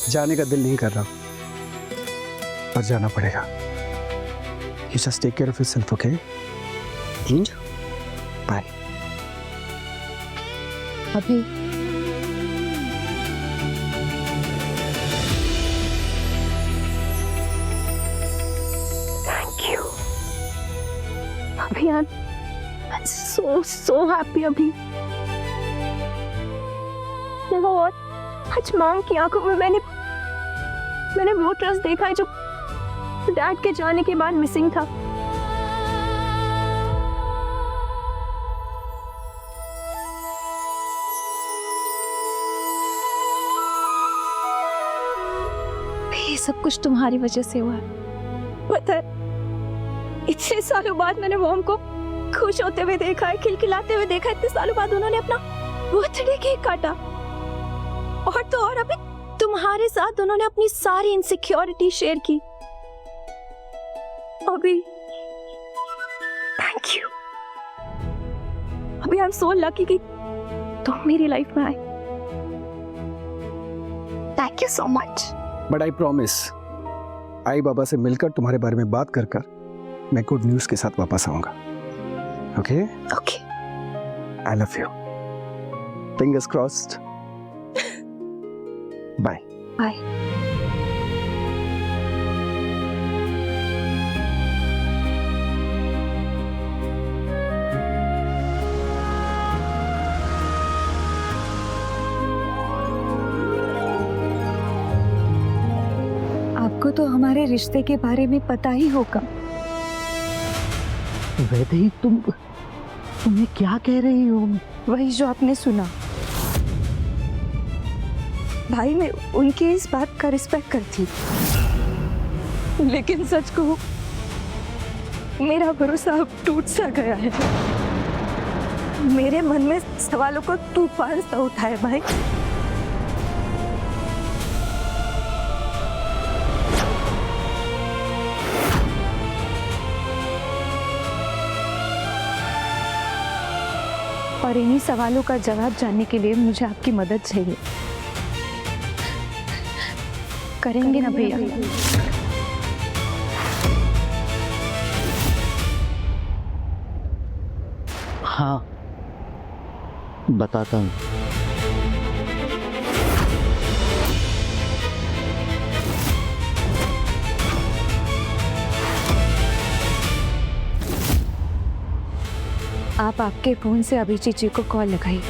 जाने का दिल नहीं कर रहा, पर जाना पड़ेगा। You just take care of yourself, okay? And bye. अभी थैंक यू अभियान, I'm so happy अभी। You know what? आज मॉम की आंखों में मैंने वो ट्रस्ट देखा है जो डैड के जाने के बाद मिसिंग था। ये सब कुछ तुम्हारी वजह से हुआ है। पता है, इतने सालों बाद मैंने मॉम को खुश होते हुए देखा है, खिलखिलाते हुए देखा है। इतने सालों बाद उन्होंने अपना बर्थडे केक काटा, और तो और अभी तुम्हारे साथ उन्होंने अपनी सारी इनसिक्योरिटी शेयर की। अभी थैंक यू अभी, आई एम सो लकी कि तुम मेरी लाइफ में आए। Thank you so much. But I promise, आई बाबा से मिलकर तुम्हारे बारे में बात कर मैं गुड न्यूज के साथ वापस आऊंगा। Okay okay, I love you, fingers crossed. Bye bye. आपको तो हमारे रिश्ते के बारे में पता ही होगा। वैदेही, तुम्हें क्या कह रही हो? वही जो आपने सुना। भाई, मैं उनकी इस बात का रिस्पेक्ट करती, लेकिन सच कहूं, मेरा भरोसा अब टूट सा गया है। मेरे मन में सवालों को तूफान सा उठा है भाई। और इन्हीं सवालों का जवाब जानने के लिए मुझे आपकी मदद चाहिए। करेंगे ना भैया? हाँ, बताता हूँ। आप आपके फोन से अभिजीत जी को कॉल लगाइए।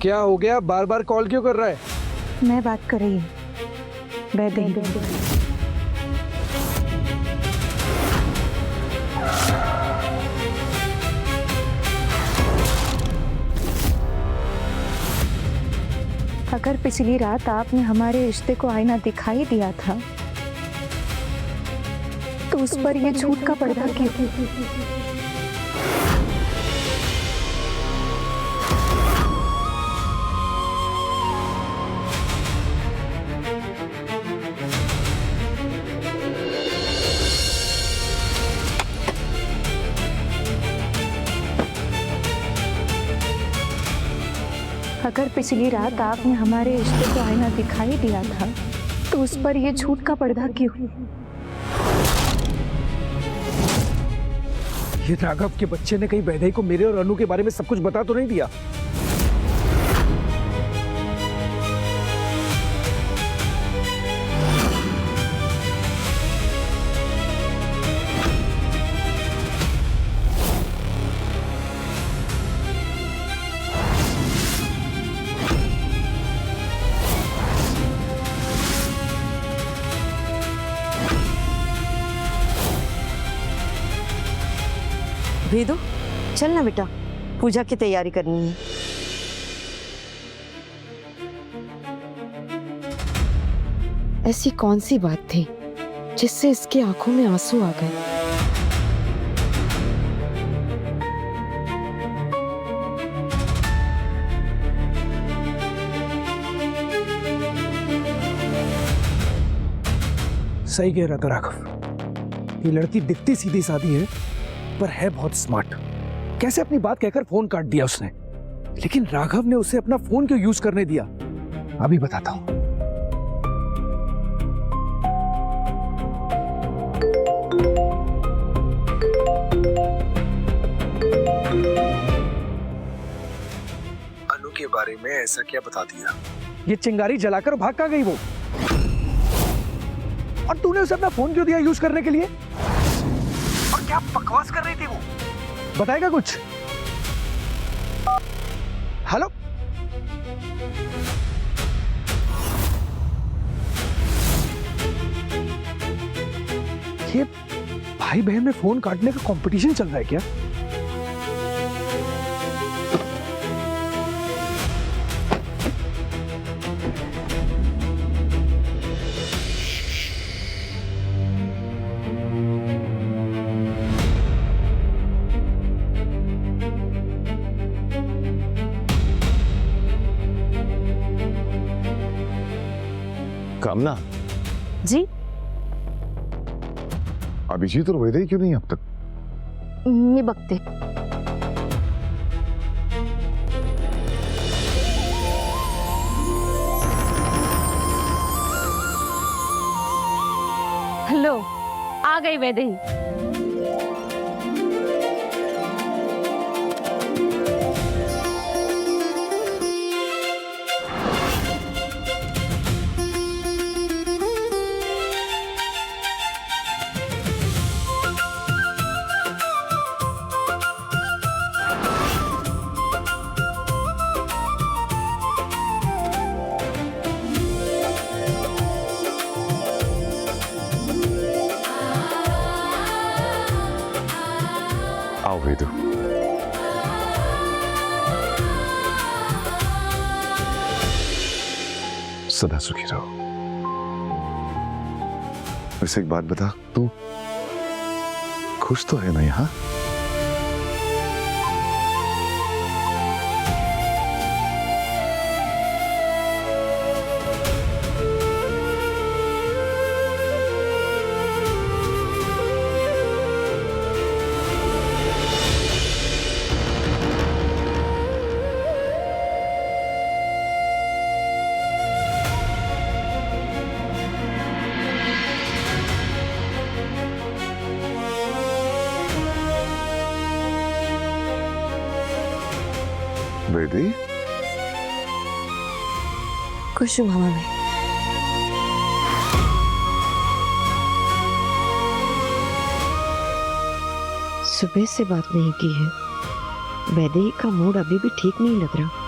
क्या हो गया, बार बार कॉल क्यों कर रहा है? मैं बात कर रही हूँ वैदेही। अगर पिछली रात आपने हमारे रिश्ते को आईना दिखाई दिया था, तो उस पर यह झूठ का पर्दा क्यों? अगर पिछली रात आपने हमारे रिश्ते को आईना दिखाई दिया था, तो उस पर यह झूठ का पर्दा क्यों? ये राघव के बच्चे ने कहीं वैदेही को मेरे और अनु के बारे में सब कुछ बता तो नहीं दिया? भेदो, चल ना बेटा, पूजा की तैयारी करनी है। ऐसी कौन सी बात थी जिससे इसकी आंखों में आंसू आ गए। सही कह रहा था राघव, ये लड़की दिखती सीधी सादी है पर है बहुत स्मार्ट। कैसे अपनी बात कहकर फोन काट दिया उसने, लेकिन राघव ने उसे अपना फोन क्यों यूज करने दिया, अभी बताता हूं। अनु के बारे में ऐसा क्या बता दिया? ये चिंगारी जलाकर भाग कहाँ गई वो? और तूने उसे अपना फोन क्यों दिया यूज करने के लिए? और क्या बकवास कर रही थी वो? बताएगा कुछ? हेलो, ये भाई बहन में फोन काटने का कंपटीशन चल रहा है क्या? कामना जी अभिजीत और वैदेही क्यों नहीं अब तक? मी बघते। लो आ गई वैदेही। आओ वेदु। सदा सुखी रहो। वैसे एक बात बता, तू खुश तो है ना यहाँ? वैदेही खुश हूँ मामा मैं। सुबह से बात नहीं की है। वैदेही का मूड अभी भी ठीक नहीं लग रहा।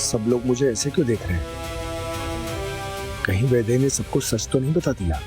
सब लोग मुझे ऐसे क्यों देख रहे हैं? कहीं वैदेही ने सब कुछ सच तो नहीं बता दिया?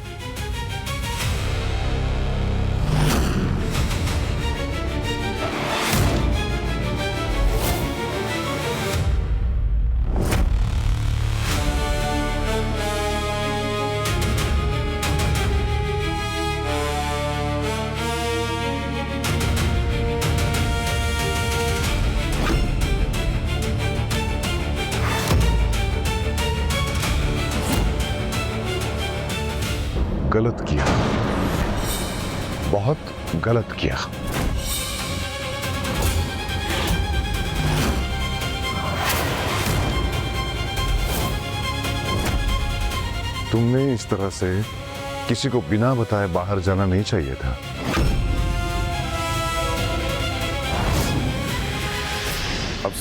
गलत किया, बहुत गलत किया। तुमने इस तरह से किसी को बिना बताए बाहर जाना नहीं चाहिए था।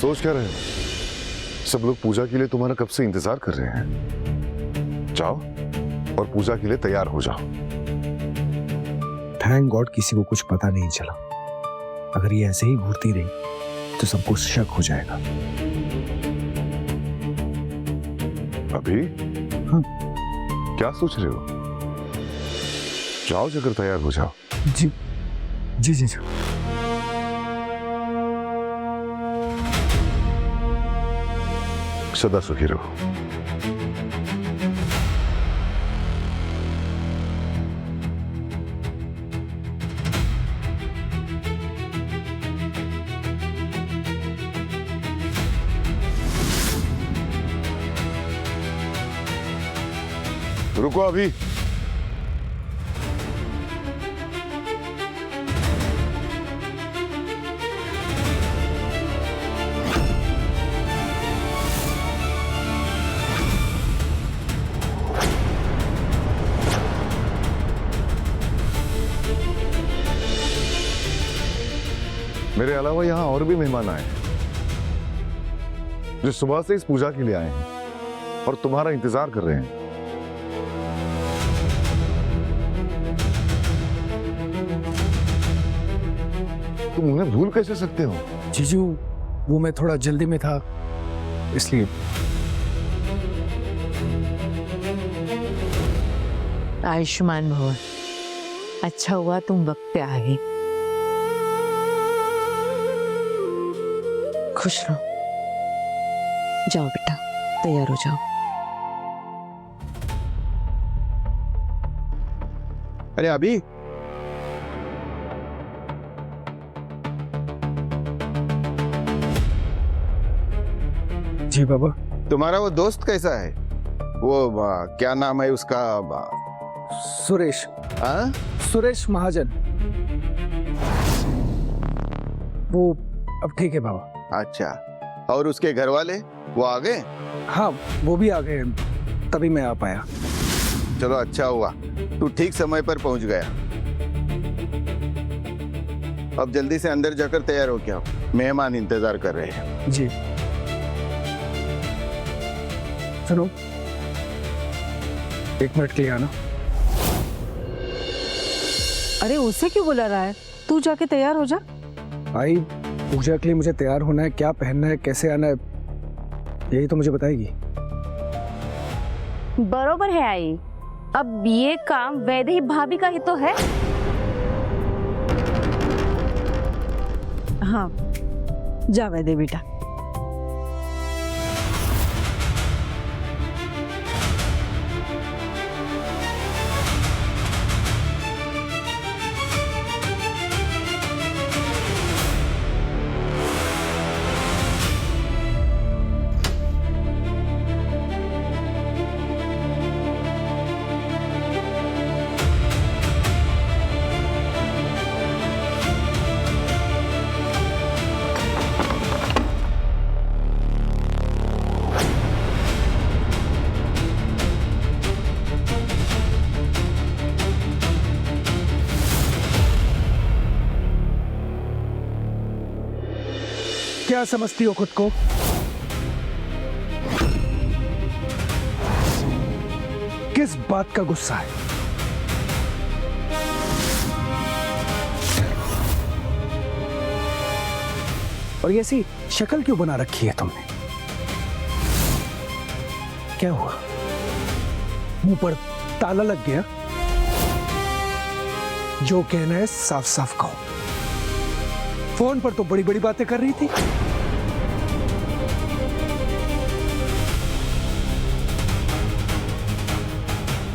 सोच क्या रहे हो? सब लोग पूजा के लिए तुम्हारा कब से इंतजार कर रहे हैं। जाओ और पूजा के लिए तैयार हो जाओ। थैंक गॉड किसी को कुछ पता नहीं चला। अगर ये ऐसे ही घूरती रही तो सबको शक हो जाएगा। अभी हाँ। क्या सोच रहे हो? जाओ जाकर तैयार हो जाओ। जी जी जी जी। सदा सुखी रहो। रुको अभी। मेरे अलावा यहां और भी मेहमान आए हैं जो सुबह से इस पूजा के लिए आए हैं और तुम्हारा इंतजार कर रहे हैं। तुम उन्हें भूल कैसे सकते हो? जीजू वो मैं थोड़ा जल्दी में था इसलिए। आयुष्मान भव। अच्छा हुआ तुम वक्त पे आ गई। खुश रहो। जाओ बेटा तैयार हो जाओ। अरे अभी जी बाबा। तुम्हारा वो दोस्त कैसा है? वो क्या नाम है उसका? सुरेश। हाँ? सुरेश महाजन। वो अब ठीक है बाबा। अच्छा, और उसके घर वाले वो आ गए? हाँ वो भी आ गए, तभी मैं आ पाया। चलो अच्छा हुआ, तू ठीक समय पर पहुंच गया। अब जल्दी से अंदर जाकर तैयार हो क्या, मेहमान इंतजार कर रहे हैं। जी सुनो, 1 मिनट के लिए आना। अरे उसे क्यों बुला रहा है? तू जाके तैयार हो जा। आई पूजा के लिए मुझे तैयार होना है, क्या पहनना है, कैसे आना है, यही तो मुझे बताएगी। बरोबर है आई। अब ये काम वैदेही भाभी का ही तो है। हाँ जा वैदे बेटा। क्या समझती हो खुद को? किस बात का गुस्सा है? और ये ऐसी शक्ल क्यों बना रखी है तुमने? क्या हुआ, मुंह पर ताला लग गया? जो कहना है साफ साफ कहो। फोन पर तो बड़ी बड़ी बातें कर रही थी।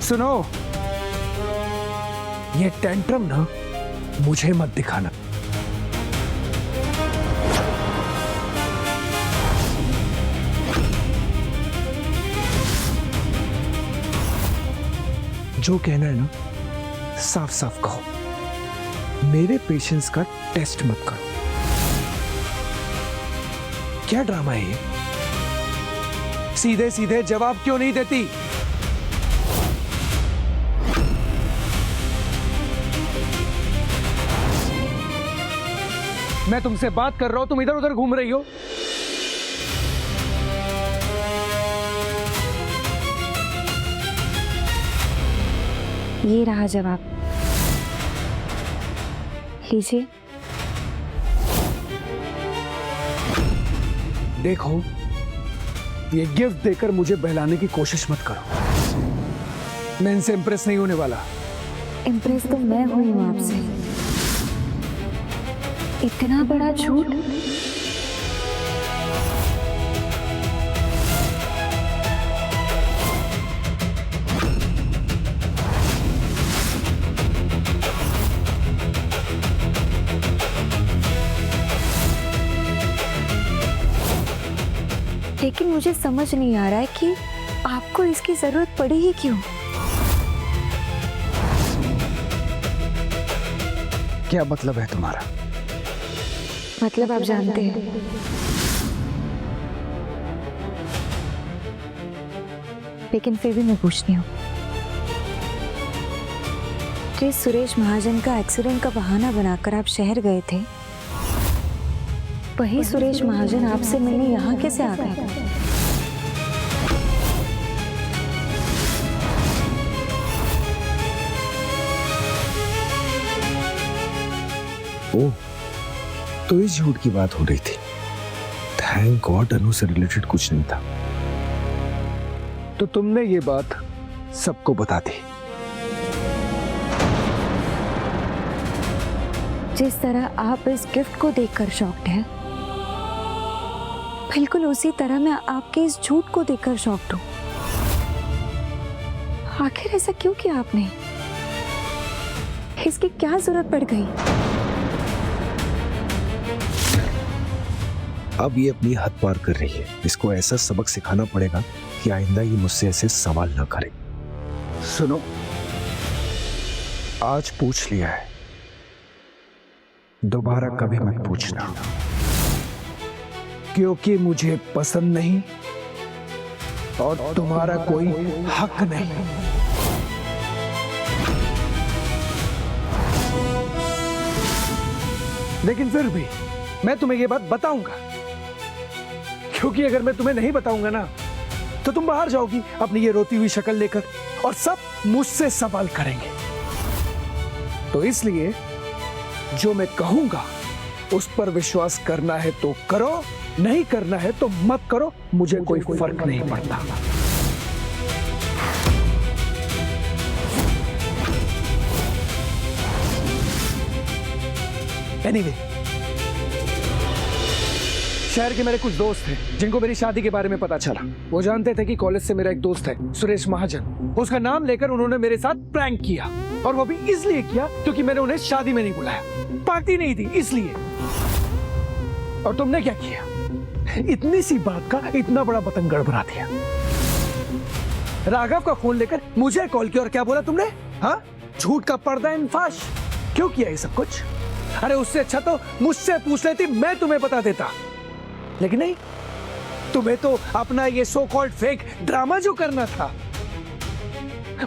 सुनो, ये टेंट्रम ना मुझे मत दिखाना। जो कहना है ना साफ साफ कहो। मेरे पेशेंस का टेस्ट मत करो। क्या ड्रामा है ये? सीधे सीधे जवाब क्यों नहीं देती? मैं तुमसे बात कर रहा हूं, तुम इधर उधर घूम रही हो। ये रहा जवाब, लीजिए। देखो, ये गिफ्ट देकर मुझे बहलाने की कोशिश मत करो। मैं इनसे इंप्रेस नहीं होने वाला। इम्प्रेस तो मैं हुई हूँ आपसे। इतना बड़ा झूठ। लेकिन मुझे समझ नहीं आ रहा है कि आपको इसकी जरूरत पड़ी ही क्यों। क्या मतलब है तुम्हारा? मतलब आप जानते हैं। लेकिन फिर भी मैं पूछती हूँ, जिस सुरेश महाजन का एक्सीडेंट का बहाना बनाकर आप शहर गए थे, वही सुरेश महाजन आपसे मिलने यहाँ कैसे आ गए? ओह, तो इस झूठ की बात हो रही थी। थैंक गॉड अनु से रिलेटेड कुछ नहीं था। तो तुमने ये बात सबको बता दी। जिस तरह आप इस गिफ्ट को देखकर शॉक्ड हैं, बिल्कुल उसी तरह मैं आपके इस झूठ को देखकर शॉक्ड हूं। आखिर ऐसा क्यों किया आपने? इसकी क्या जरूरत पड़ गई? अब ये अपनी हद पार कर रही है। इसको ऐसा सबक सिखाना पड़ेगा कि आइंदा ये मुझसे ऐसे सवाल ना करे। सुनो, आज पूछ लिया है, दोबारा कभी मत पूछना, क्योंकि मुझे पसंद नहीं और तुम्हारा कोई हक नहीं। लेकिन फिर भी मैं तुम्हें ये बात बताऊंगा, क्योंकि अगर मैं तुम्हें नहीं बताऊंगा ना, तो तुम बाहर जाओगी अपनी ये रोती हुई शक्ल लेकर और सब मुझसे सवाल करेंगे। तो इसलिए जो मैं कहूंगा उस पर विश्वास करना है तो करो, नहीं करना है तो मत करो, मुझे कोई फर्क नहीं पड़ता। एनीवे, शहर के मेरे कुछ दोस्त हैं जिनको मेरी शादी के बारे में पता चला। वो जानते थे कि कॉलेज से मेरा एक दोस्त है सुरेश महाजन, उसका नाम लेकर उन्होंने मेरे साथ प्रैंक किया, और वो भी इसलिए किया क्योंकि मैंने उन्हें शादी में नहीं बुलाया, पार्टी नहीं दी इसलिए। और तुमने क्या किया? इतनी सी बात का इतना बड़ा बतंगड़ बना दिया। राघव का फोन लेकर मुझे कॉल किया और क्या बोला तुमने? हाँ, झूठ का पर्दा इंफाश। क्यों किया ये सब कुछ? अरे उससे अच्छा तो मुझसे पूछ लेती, मैं तुम्हें बता देता। लेकिन नहीं, तुम्हें तो अपना ये सो कॉल्ड फेक ड्रामा जो करना था,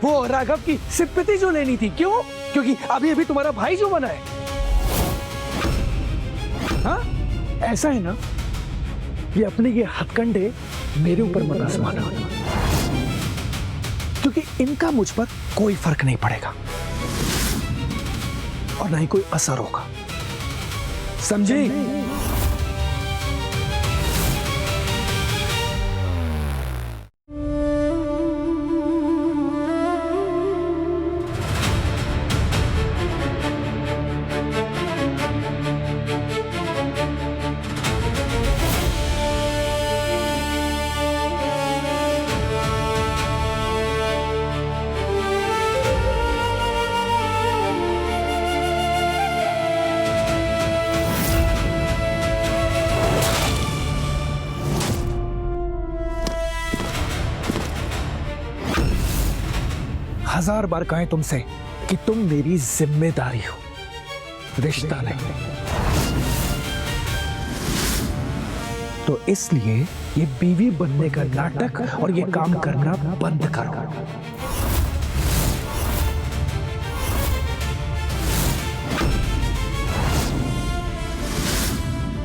वो राघव की सिंपैथी जो लेनी थी। क्यों? क्योंकि अभी अभी तुम्हारा भाई जो बना है। हाँ, ऐसा है ना, ये अपने ये हथकंडे मेरे ऊपर मत आजमाना, क्योंकि इनका मुझ पर कोई फर्क नहीं पड़ेगा और ना ही कोई असर होगा, समझी? हजार बार कहें तुमसे कि तुम मेरी जिम्मेदारी हो, रिश्ता नहीं। तो इसलिए ये बीवी बनने का नाटक और ये काम करना बंद करो।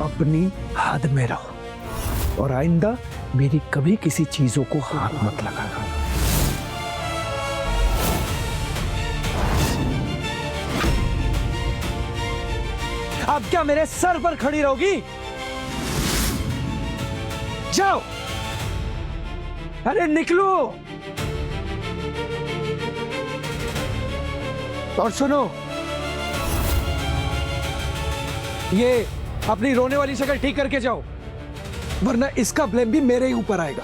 अपनी हद में रहो और आइंदा मेरी कभी किसी चीजों को हाथ मत लगाना। अब क्या मेरे सर पर खड़ी रहोगी? जाओ, अरे निकलो। और सुनो, ये अपनी रोने वाली शक्ल ठीक करके जाओ, वरना इसका ब्लेम भी मेरे ही ऊपर आएगा।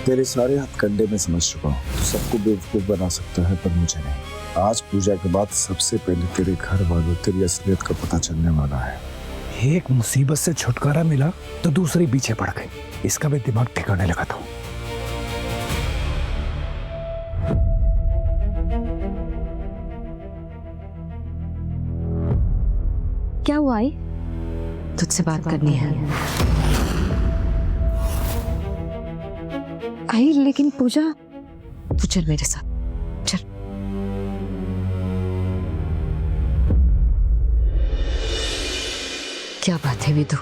तेरे सारे हथकंडे में समझ चुका हूँ। तू सबको बेवकूफ बना सकता है पर मुझे नहीं। आज पूजा के बाद सबसे पहले तेरे घर वालों तेरी असलियत का पता चलने वाला है। एक मुसीबत से छुटकारा मिला तो दूसरी पीछे पड़ गई। इसका भी दिमाग ठिकाने लगा था। क्या हुआ आई? तुझसे बात करनी है। आई लेकिन पूजा, तू चल मेरे साथ, चल। क्या बात है विदु?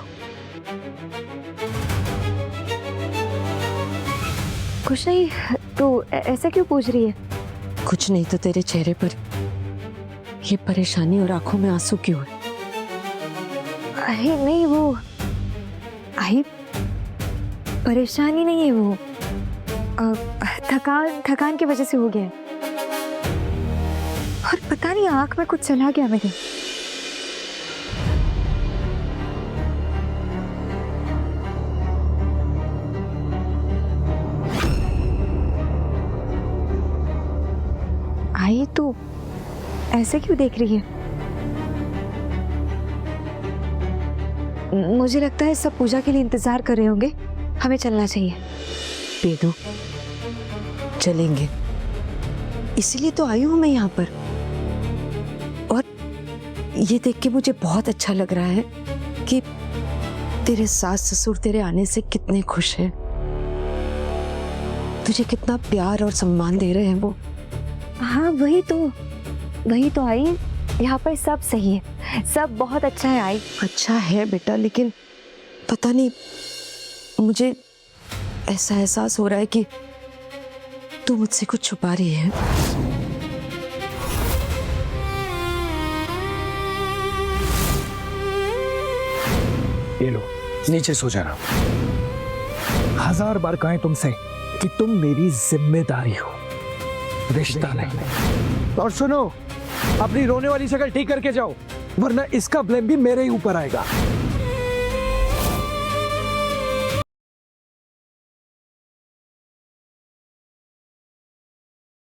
कुछ नहीं, तो ऐसा क्यों पूछ रही है? कुछ नहीं तो तेरे चेहरे पर ये परेशानी और आंखों में आंसू क्यों है? अरे नहीं, वो आई परेशानी नहीं है, वो थकान की वजह से हो गया है। और पता नहीं आंख में कुछ चला गया मेरे। आई तो ऐसे क्यों देख रही है? मुझे लगता है सब पूजा के लिए इंतजार कर रहे होंगे, हमें चलना चाहिए। बेदू, चलेंगे, इसीलिए तो आई हूं मैं यहाँ पर। और ये देख के मुझे बहुत अच्छा लग रहा है कि तेरे सास ससुर तेरे आने से कितने खुश हैं, तुझे कितना प्यार और सम्मान दे रहे हैं वो। हाँ वही तो आई, यहाँ पर सब सही है, सब बहुत अच्छा है आई। अच्छा है बेटा, लेकिन पता नहीं मुझे ऐसा एहसास हो रहा है कि तू मुझसे कुछ छुपा रही है। ये लो, नीचे सो जाना। 1000 बार कहें तुमसे कि तुम मेरी जिम्मेदारी हो, रिश्ता नहीं। और सुनो, अपनी रोने वाली शक्ल ठीक करके जाओ, वरना इसका ब्लेम भी मेरे ही ऊपर आएगा।